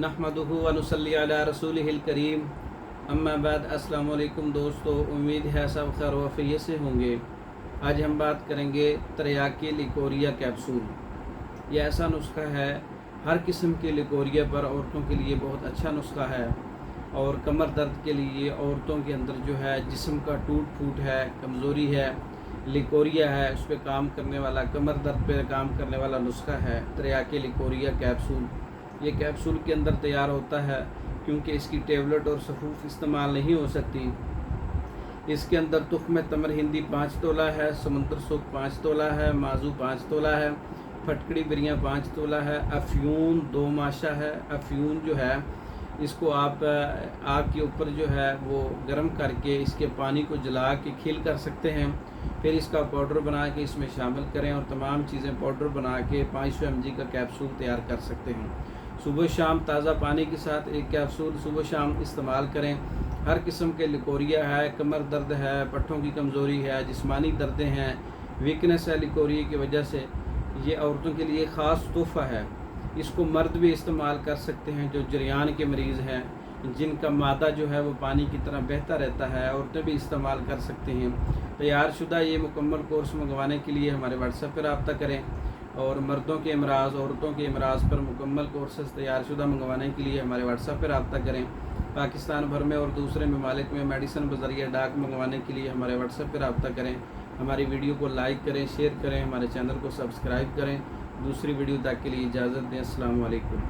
नहमदुहु व नुसल्ली अला रसूलिहिल करीम। अम्मा बाद। अस्सलामु अलैकुम दोस्तों, उम्मीद है सब खैर वफ़ियत से होंगे। आज हम बात करेंगे तरियाकी लिकोरिया कैप्सूल। यह ऐसा नुस्खा है, हर किस्म के लिकोरिया पर औरतों के लिए बहुत अच्छा नुस्खा है। और कमर दर्द के लिए, औरतों के अंदर जो है जिस्म का टूट फूट है, कमज़ोरी है, लिकोरिया है, उस पर काम करने वाला, कमर दर्द पर काम करने वाला नुस्खा है तरियाकी लिकोरिया कैप्सूल। ये कैप्सूल के अंदर तैयार होता है, क्योंकि इसकी टेबलेट और सफूफ इस्तेमाल नहीं हो सकती। इसके अंदर तुख्म तमर हिंदी 5 तोला है, समुंदर सूख 5 तोला है, माजू 5 तोला है, फटकड़ी बिरियाँ 5 तोला है, अफ्यून 2 माशा है। अफ्यून जो है इसको आप आग के ऊपर जो है वो गर्म करके इसके पानी को जला के खील कर सकते हैं। फिर इसका पाउडर बना के इसमें शामिल करें और तमाम चीज़ें पाउडर बना के 500 mg का कैप्सूल तैयार कर सकते हैं। सुबह शाम ताज़ा पानी के साथ एक कैप्सूल सुबह शाम इस्तेमाल करें। हर किस्म के लिकोरिया है, कमर दर्द है, पट्ठों की कमज़ोरी है, जिस्मानी दर्दें हैं, वीकनेस है लिकोरिया की वजह से, ये औरतों के लिए ख़ास तोहफ़ा है। इसको मर्द भी इस्तेमाल कर सकते हैं जो जरियान के मरीज़ हैं, जिनका मादा जो है वो पानी की तरह बहता रहता है, औरतें भी इस्तेमाल कर सकती हैं। तैयार शुदा ये मुकम्मल कोर्स मंगवाने के लिए हमारे व्हाट्सएप पर रब्ता करें। और मर्दों के अमराज, औरतों के अमराज पर मुकम्मल कोर्सेज तैयार शुदा मंगवाने के लिए हमारे व्हाट्सएप पर रब्ता करें। पाकिस्तान भर में और दूसरे ममालिक में मेडिसिन बज़रिया डाक मंगवाने के लिए हमारे व्हाट्सएप पर रब्ता करें। हमारी वीडियो को लाइक करें, शेयर करें, हमारे चैनल को सब्सक्राइब करें। दूसरी वीडियो तक के लिए इजाज़त दें। अस्सलामु अलैकुम।